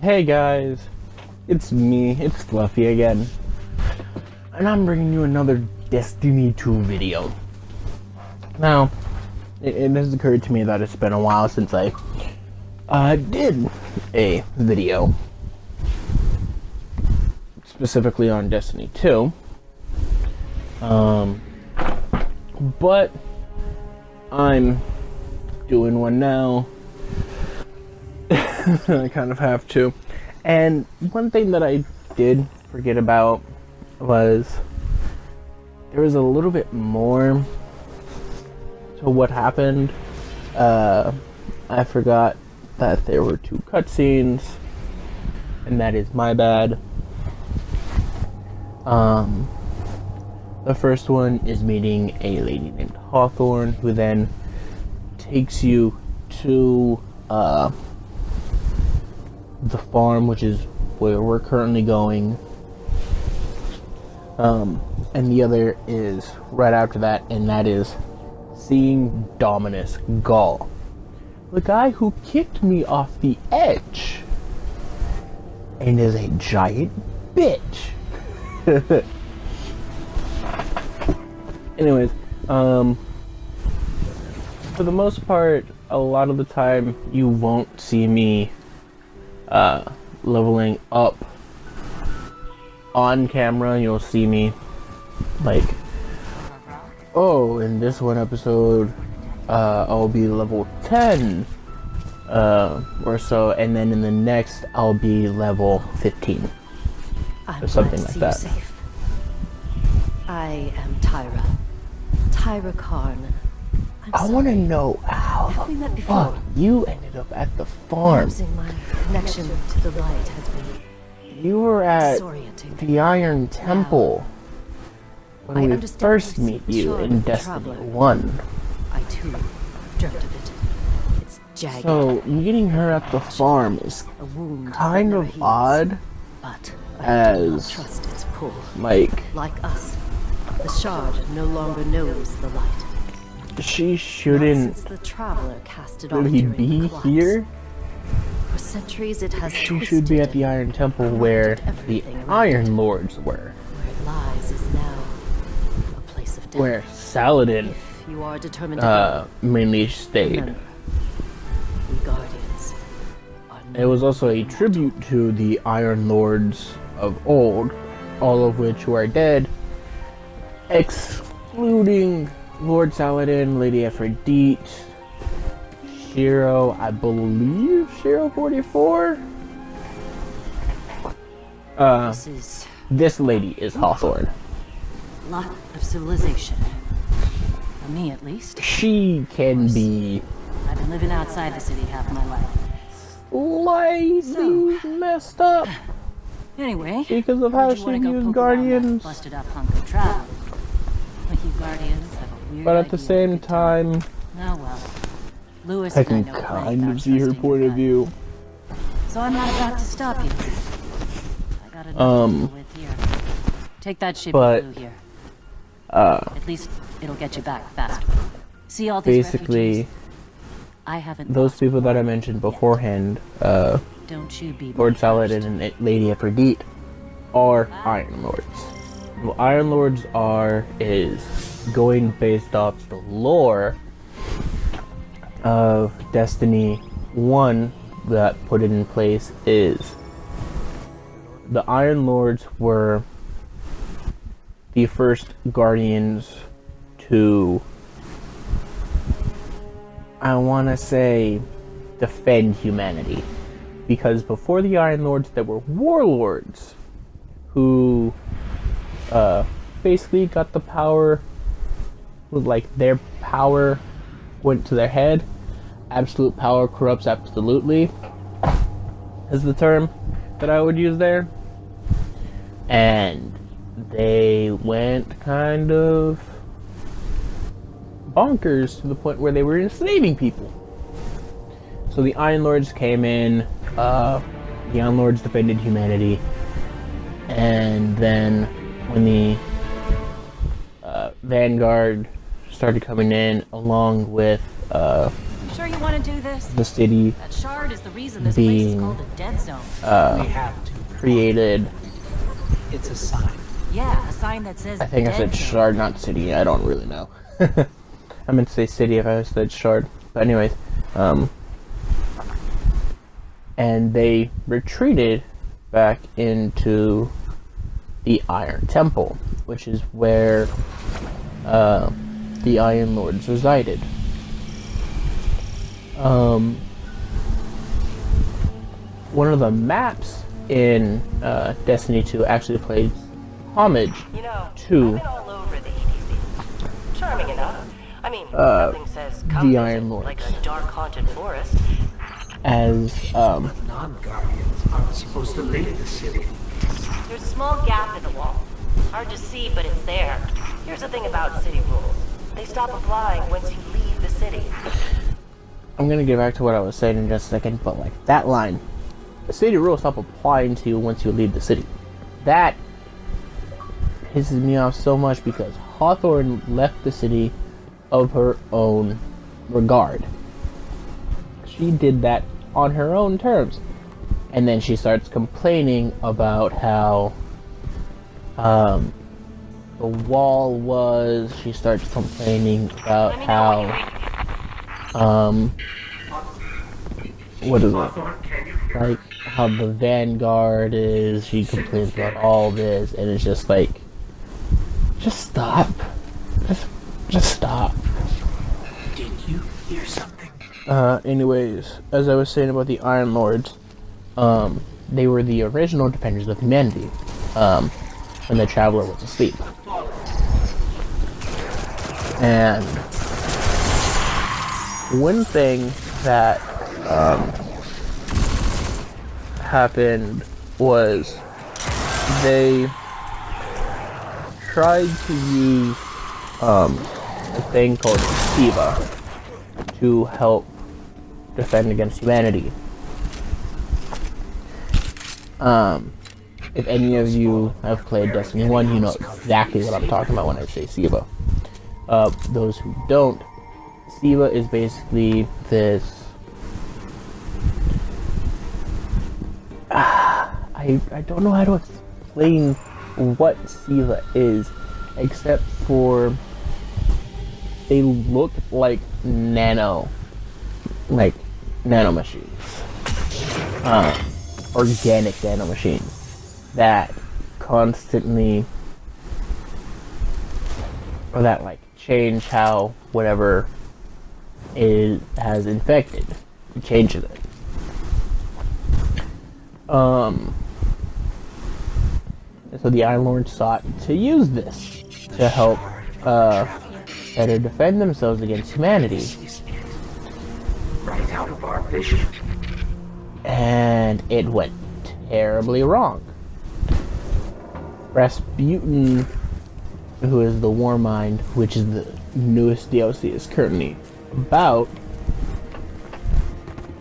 Hey guys, it's me, it's Fluffy again, and I'm bringing you another Destiny 2 video. Now, it has occurred to me that it's been a while since I did a video specifically on Destiny 2, but I'm doing one now. I kind of have to. And one thing that I did forget about was there was a little bit more to what happened. I forgot that there were 2 cutscenes, and that is my bad. The first one is meeting a lady named Hawthorne, who then takes you to the farm, which is where we're currently going. And the other is right after that, and that is seeing Dominus Ghaul, the guy who kicked me off the edge and is a giant bitch. Anyways, for the most part, a lot of the time you won't see me leveling up on camera. You'll see me like, oh, in this one episode I'll be level 10 or so, and then in the next I'll be level 15 or something like that. Safe. I am Tyra Karn. I want to know how Have we met the before? fuck you ended up at the farm. Losing my connection to the light has been You were at disorienting. the Iron Temple I when we understand first the meet you charm in of the Destiny Traveler. 1. I too have dreamt of it. It's jagged, So, meeting her at the farm is a wound kind that of never heals. odd, But I do not as, trust its pull. like, Like us, the Shard no longer knows the light. she Not shouldn't since the Traveler cast it off really during be the collapse. here. For centuries it has She should be at the Iron Temple where the Iron Lords were. Where it lies is now a place of death. Where Saladin If you are determined to mainly go, stayed. remember, we Guardians are It was also a tribute to the Iron Lords of old, all of which who are dead, excluding Lord Saladin, Lady Aphrodite, Shiro, I believe Shiro 44? This is This lady is Hawthorne. a lot of civilization. For me, at least. She can be I've been living outside the city half my life. slightly messed up Anyway, because of how heard she you wanna go views poke around that Guardians. busted up hunk of travel. Like you Guardians have a weird But at the idea of same good time. time, Oh well. Lewis I and can know plenty kind about of see her trusting point your of gut. view. So I'm not about to stop you. I got enough to deal with here. Take that ship but, you flew here. At least it'll get you back faster. See all these basically, refugees? I haven't those lost people that I one mentioned yet. beforehand, Don't you be Lord my Saladin first. and Lady Aphrodite, are Iron Lords. What Iron Lords is going based off the lore of Destiny 1 that put it in place, is the Iron Lords were the first Guardians to, I want to say, defend humanity. Because before the Iron Lords, there were warlords who basically got the power, like their power went to their head. Absolute power corrupts absolutely, is the term that I would use there. And they went kind of bonkers to the point where they were enslaving people. So the Iron Lords came in, the Iron Lords defended humanity, and then when the Vanguard started coming in, along with I'm sure you you want to do this? the city That shard is the reason this place is being called a dead zone. We have to. created. It's a sign. Yeah, a sign that says I think I dead said zone. shard, not city. I don't really know. I meant to say city if I said shard. But anyways, and they retreated back into the Iron Temple, which is where the Iron Lords resided. One of the maps in Destiny 2 actually plays homage You know, to I've been all over the EDZ. Charming enough. I mean, nothing says come the visit Iron Lords. like a dark haunted forest. as Non-guardians aren't supposed to leave the city. There's a small gap in the wall. Hard to see, but it's there. Here's the thing about city rules. They stop applying once you leave the city. I'm gonna get back to what I was saying in just a second, but like that line, the city rules stop applying to you once you leave the city. That pisses me off so much because Hawthorne left the city of her own regard. She did that on her own terms. And then she starts complaining about how the wall was. She starts complaining about Let me know when how what is it? Hawthorne, can you hear? Like how the Vanguard is. She complains about all this, and it's just like, just stop. Just stop. Did you hear something? Anyways, as I was saying about the Iron Lords, they were the original defenders of humanity, when the Traveler was asleep. And one thing that, happened was they tried to use, a thing called Siva to help defend against humanity. If any of you have played Destiny 1, you know exactly what I'm talking about when I say Siva. Those who don't, Siva is basically this... I don't know how to explain what Siva is, except for they look like nano machines. Organic nanomachines that constantly, or that like change how whatever has infected, it changes it. So the Iron Lords sought to use this to help better defend themselves against humanity. This is it. Right out of our vision. And it went terribly wrong. Rasputin, who is the Warmind, which is the newest DLC is currently about,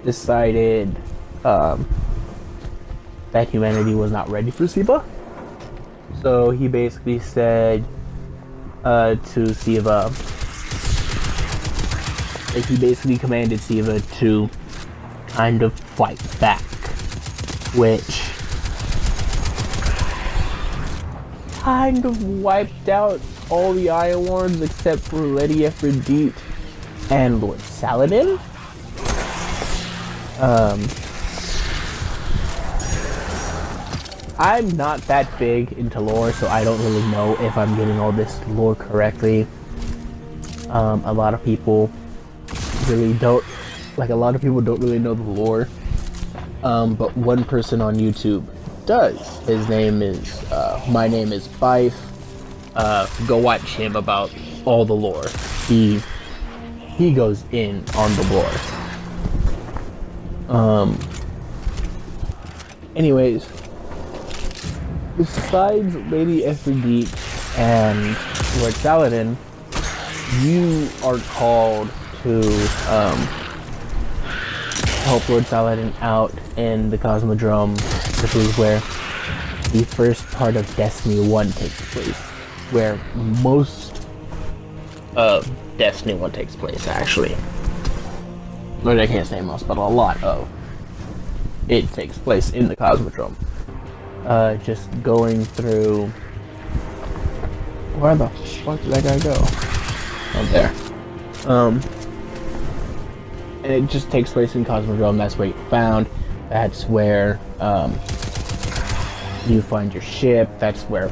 decided that humanity was not ready for Siva. So he basically said to Siva, like he basically commanded Siva to kind of fight back, which kind of wiped out all the Iron Lords except for Lady Aphrodite and Lord Saladin. I'm not that big into lore, so I don't really know if I'm getting all this lore correctly. A lot of people really don't, like a lot of people don't really know the lore. But one person on YouTube does. His name is, my name is Bife. Go watch him about all the lore. He goes in on the lore. Anyways, besides Lady Aphrodite and Lord Saladin, you are called to help Lord Saladin out in the Cosmodrome, which is where the first part of Destiny 1 takes place, where most of Destiny 1 takes place, actually. or I can't say most, but a lot of it takes place in the Cosmodrome. Just going through. Where the fuck did that guy go? Oh, there. And it just takes place in Cosmodrome. That's where you're found. That's where you find your ship. That's where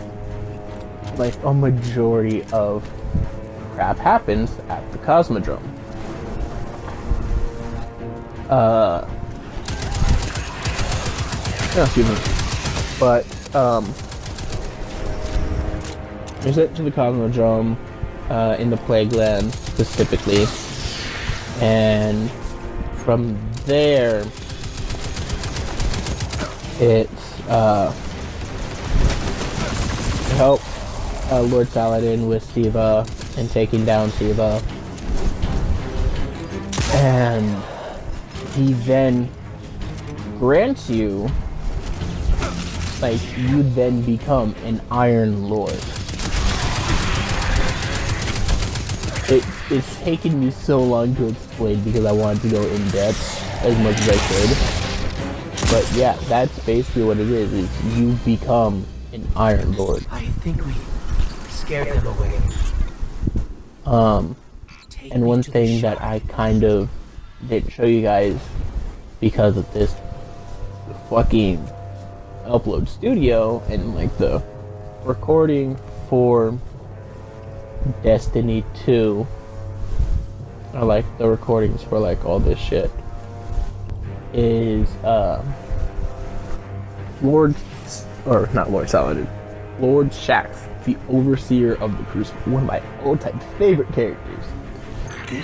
like a majority of crap happens at the Cosmodrome. Excuse me. But you're sent to the Cosmodrome in the Plague Land specifically, and from there it's help Lord Saladin with Siva and taking down Siva, and he then grants you, like, you then become an Iron Lord. It's taken me so long to explain because I wanted to go in depth as much as I could. But yeah, that's basically what it is you become an Iron Lord. I think we scared them away. And one thing that I kind of didn't show you guys because of this fucking Upload Studio and like the recording for Destiny 2, or like the recordings for like all this shit, is Lord Saladin, Lord Shaxx, the Overseer of the Crucible, one of my all-time favorite characters,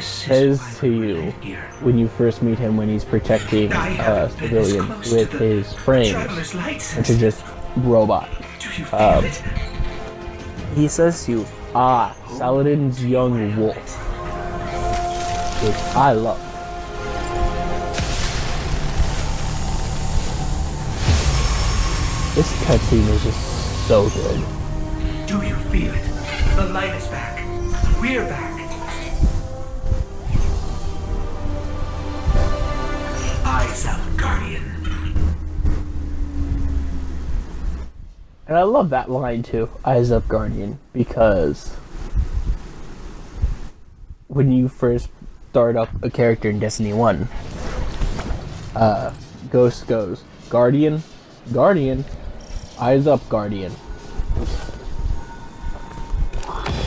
says to you when you first meet him when he's protecting civilians with his frames, which is just robot. He says to you, Saladin's young wolf, which I love. This cutscene is just so good. Do you feel it? The light is back. We're back. Eyes up, Guardian. And I love that line too, Eyes Up Guardian, because when you first start up a character in Destiny 1, Ghost goes, Guardian, Guardian, Eyes Up Guardian.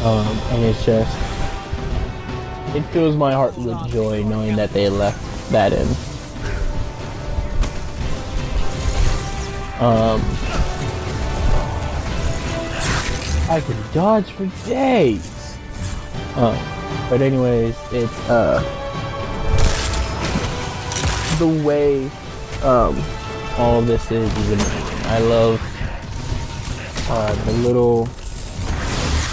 And it's just, it fills my heart with joy knowing that they left that in. I can dodge for days. But anyways, it's the way all of this is amazing. I love the little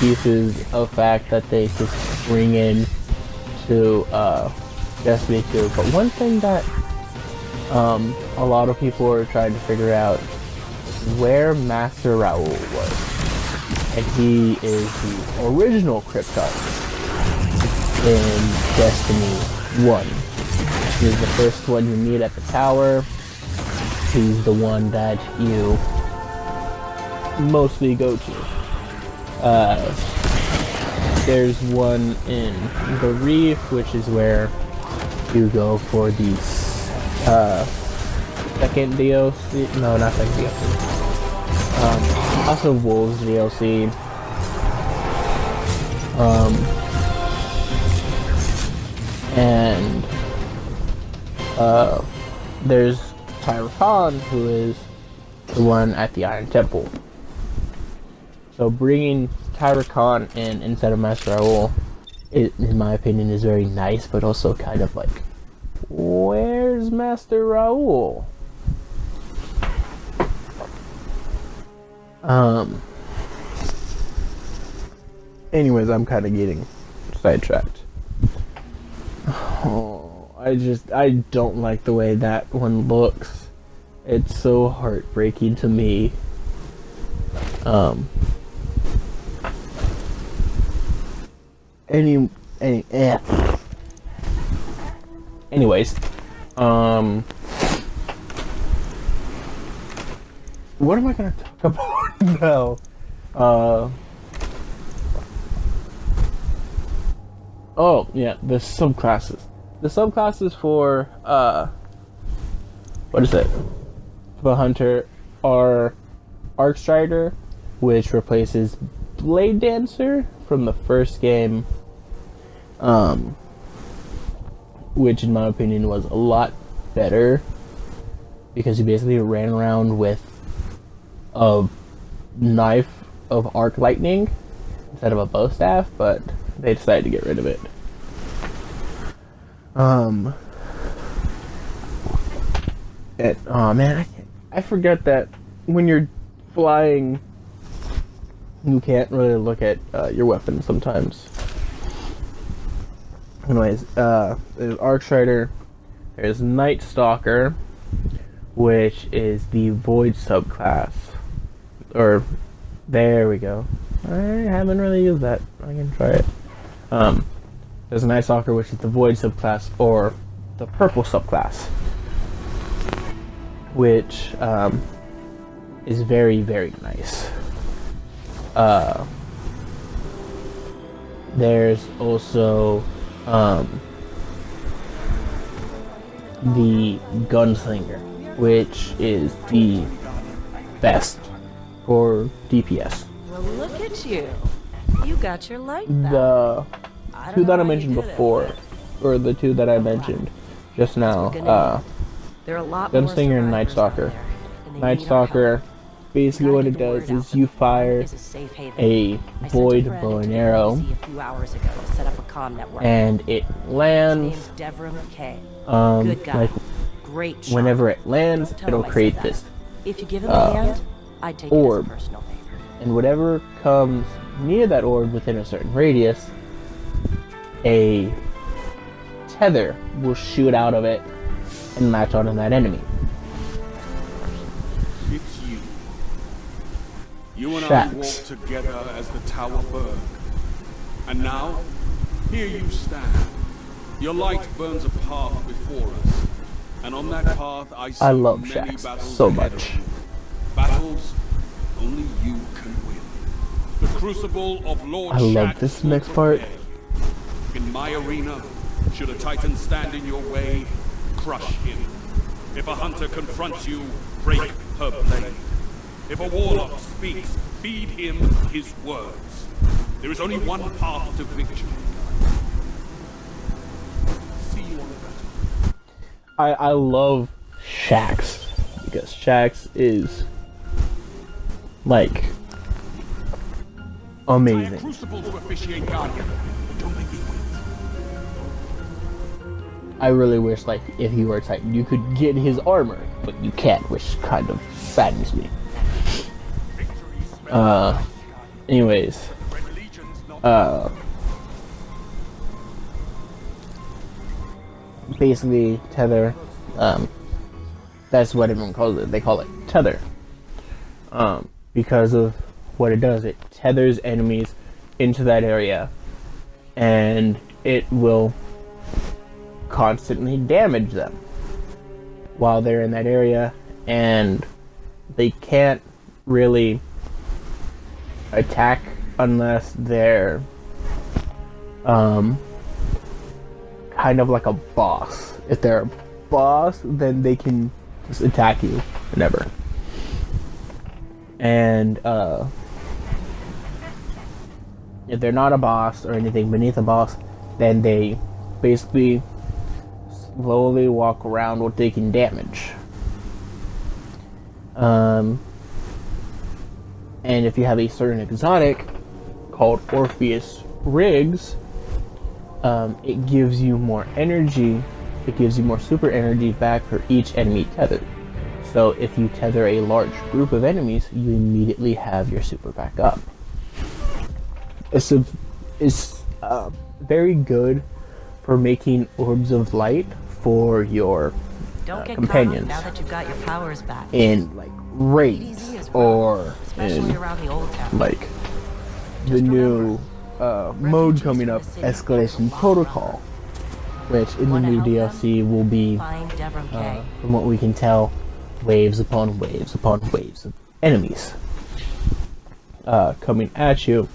pieces of fact that they just bring in to Destiny 2. But one thing that a lot of people are trying to figure out is where Master Raoul was. And he is the original Krypton in Destiny 1. He's the first one you meet at the tower. He's the one that you mostly go to. There's one in the Reef, which is where you go for the second DLC. No, not second DLC. Also Wolves DLC. And there's Tyra Khan, who is the one at the Iron Temple. So bringing Tyra Khan in instead of Master Raoul, in my opinion, is very nice, but also kind of like, where's Master Raoul? Anyways, I'm kind of getting sidetracked. Oh, I don't like the way that one looks. It's so heartbreaking to me. Anyways, what am I gonna talk about now? Oh yeah, the subclasses. The subclasses for what is it? For Hunter are Arc Strider, which replaces Blade Dancer from the first game, which in my opinion was a lot better because you basically ran around with a knife of arc lightning instead of a bow staff, but they decided to get rid of it. Oh man, I forget that when you're flying, you can't really look at your weapon sometimes. Anyways, there's Arc Strider, there's Night Stalker, which is the Void subclass. Or, there we go. I haven't really used that. I can try it. There's Night Stalker, which is the Void subclass, or the Purple subclass, which is very, very nice. There's also the Gunslinger, which is the best for DPS. Well, look at you. You got your light back. The two that I mentioned before, or the two that I mentioned just now, Gunslinger and Night Stalker. Night Stalker, basically what it does is you fire a void bow and arrow, and it lands, like, whenever it lands, it'll create this orb, and whatever comes near that orb within a certain radius, a tether will shoot out of it and latch onto that enemy. It's you. You and Shaxx. I walked together as the Tower burned. And now, here you stand. Your light burns a path before us. And on that path I see I love many Shaxx battles so ahead much. of you. Battles only you can win. The crucible of Lord I love Shaxx this will next part. prevail. In my arena, should a Titan stand in your way, crush him. If a hunter confronts you, break her blade. If a warlock speaks, feed him his words. There is only one path to victory. See you on the battlefield. I love Shaxx because Shaxx is like amazing. Crucible to officiate Guardian. Don't make me wait. I really wish, like, if he were a Titan, you could get his armor, but you can't, which kind of saddens me. Anyways, basically, Tether, that's what everyone calls it. They call it Tether. Because of what it does. It tethers enemies into that area, and it will constantly damage them while they're in that area, and they can't really attack unless they're kind of like a boss. If they're a boss, then they can just attack you whenever. And if they're not a boss or anything beneath a boss, then they basically slowly walk around what they can damage. And if you have a certain exotic called Orpheus Riggs, it gives you more energy. It gives you more super energy back for each enemy tethered. So if you tether a large group of enemies, you immediately have your super back up. It's very good for making orbs of light for your Don't get companions caught now that you've got your powers back. in like raids Easy as well, or especially in around the old town. like the new mode coming up, Escalation Protocol. which in the Wanna new help them? DLC will be, Find Devram Kay. from what we can tell, waves upon waves upon waves of enemies coming at you,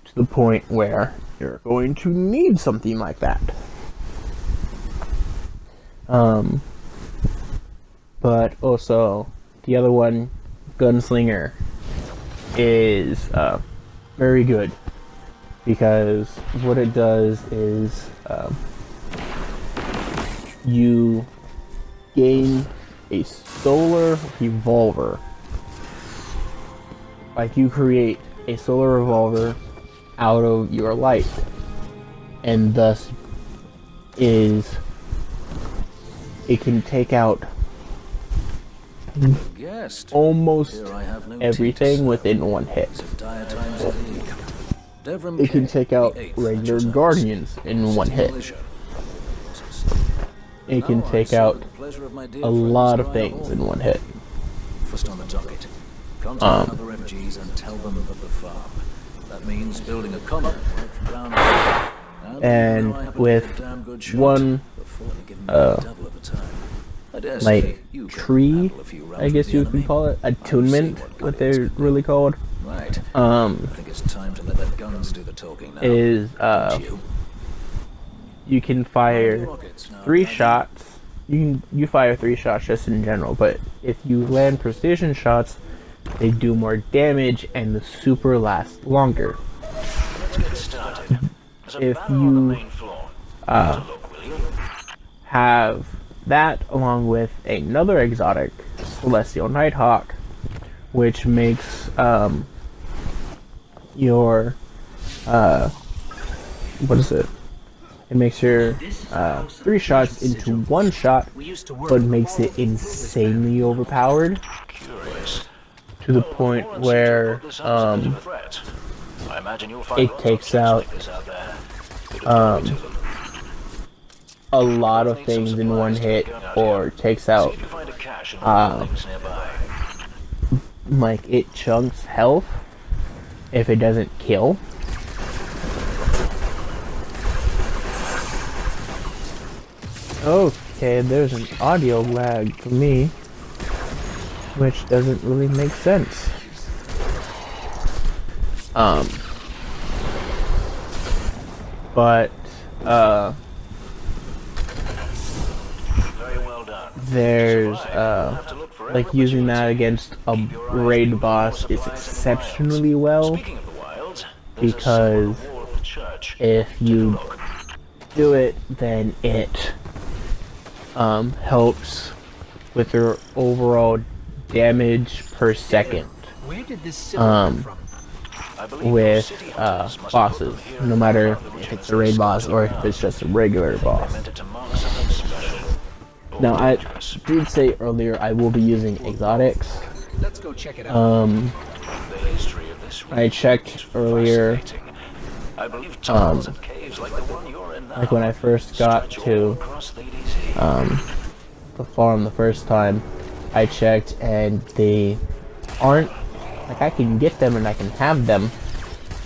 to the point where you're going to need something like that. But also, the other one, Gunslinger, is very good, because what it does is you gain a solar revolver. Like, you create a solar revolver out of your light, and thus it can take out Guest. almost Here I have no everything tea to within one hit. serve. Dire times indeed. Devram It can Kay, take out the eighth regular at your guardians service. in one hit. Militia. It can Now I take serve out the pleasure of my dear a friends lot of Briar things Hall. in one hit. First on the docket. Contact other refugees and tell them of the farm. That means building a common right from ground up. And you know I happen to with be a damn good shot. one, The fort had given me a devil of a time. I dare say like, you can tree, handle a few rounds I with guess the you enemy. can call it, attunement, what what good it is they're to do. really called, Right. I think it's time to let the guns do the talking now. is Don't you? you can fire Rockets now, 3 Daddy. shots. You fire 3 shots just in general, but if you land precision shots, they do more damage and the super lasts longer. Let's get started. There's a If banner on the you, main floor. Have a look, will you? Have that along with another exotic, Celestial Nighthawk, which makes your what is it? It makes your 3 shots into 1 shot, but makes it insanely overpowered Curious. to the point where This sounds a bit of a threat. I imagine you'll find it lots of takes traps out like this out there. Good luck to them. a lot of things in one hit, or takes See out if you find a cache and things nearby. like it chunks health if it doesn't kill. Okay, there's an audio lag for me, which doesn't really make sense. But Very well done. there's Have to look for like every using that opportunity. against a raid boss is exceptionally well, Speaking of the wilds, there's a because similar wall of the church. if you Look, do it, then it helps with your overall damage per second Where did this symbol come from? I believe with those city hunters must have bosses, put them here no in matter the if region it's a raid boss or if around. it's just a regular They boss. meant it to mark something special. Or Now, I dangerous. did say earlier I will be using exotics. Let's go check it out. The history of this I checked earlier, fascinating. I believe tunnels and caves like the one you're in now like when I first got stretch all to across the DZ. the farm the first time, I checked and they aren't, like, I can get them and I can have them,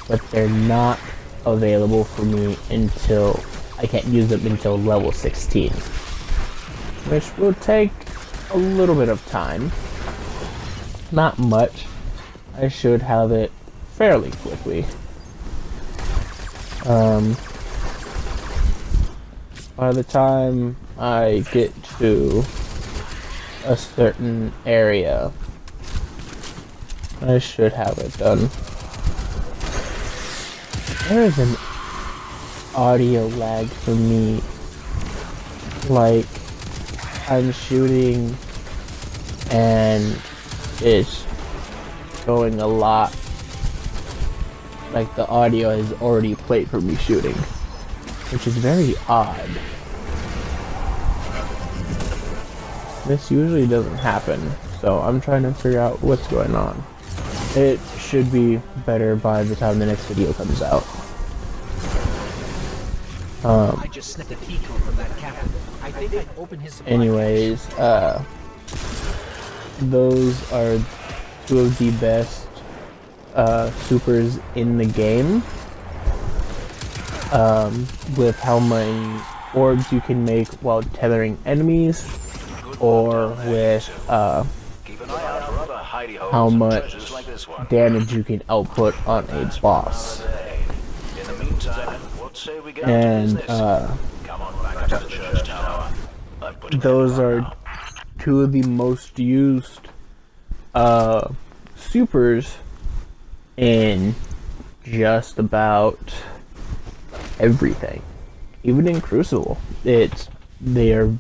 but they're not available for me until, I can't use them until level 16, which will take a little bit of time. Not much. I should have it fairly quickly. By the time I get to a certain area, I should have it done. There is an audio lag for me. Like, I'm shooting and it's going a lot. Like, the audio has already played for me shooting, which is very odd. This usually doesn't happen, so I'm trying to figure out what's going on. It should be better by the time the next video comes out. I just snipped a key code from that captain. I think I opened his supply Anyways, those are 2 of the best supers in the game. With how orbs you can make while tethering enemies, or with Keep an eye out for other hidey holes how and much treasures like this one. damage you can output on a boss. In the meantime, what say we get And to business? Come on back to the church tower. I've put together those a are plan now. two of the most used supers in just about everything. Even in Crucible, they are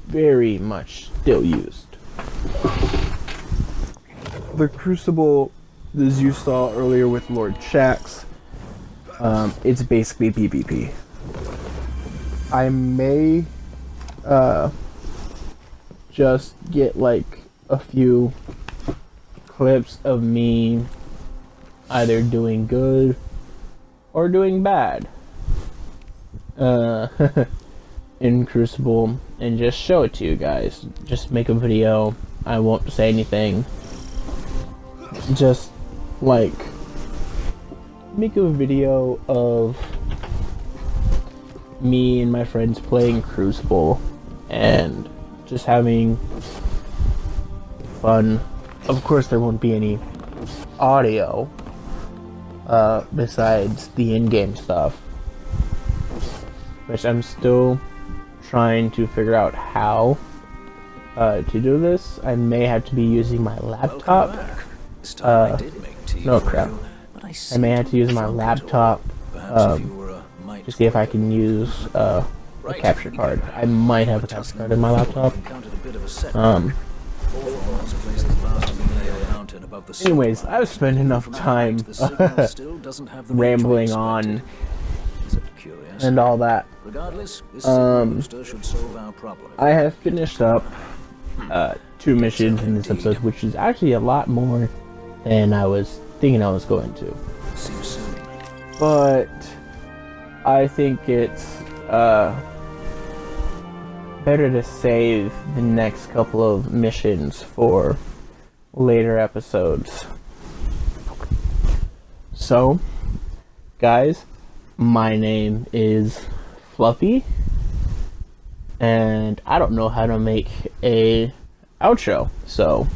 very much still used. The Crucible, as you saw earlier with Lord Shaxx, it's basically PvP. I may just get like a few clips of me either doing good or doing bad in Crucible and just show it to you guys. Just make a video. I won't say anything. Just like make a video of me and my friends playing Crucible and just having fun. Of course there won't be any audio besides the in-game stuff, which I'm still trying to figure out how to do this. I may have to be using my laptop. Welcome back. This time I did make tea no for crap. you, but I may have to use my laptop Perhaps if you were a mite to see if I quicker. can use a capture card. I might have a capture card in my laptop. Encountered a bit of a setback. Hawthorne has placed the vast Malaya mountain above the Anyways, sea. I've spent enough From time height, the signal still doesn't have the reach we rambling on expected. Is it curious? and all that. Regardless, this signal booster should solve our problem. I have finished up 2 missions in this episode, which is actually a lot more than I was thinking I was going to. See you soon. But I think it's better to save the next couple of missions for later episodes. So, guys, my name is Fluffy, and I don't know how to make a outro, so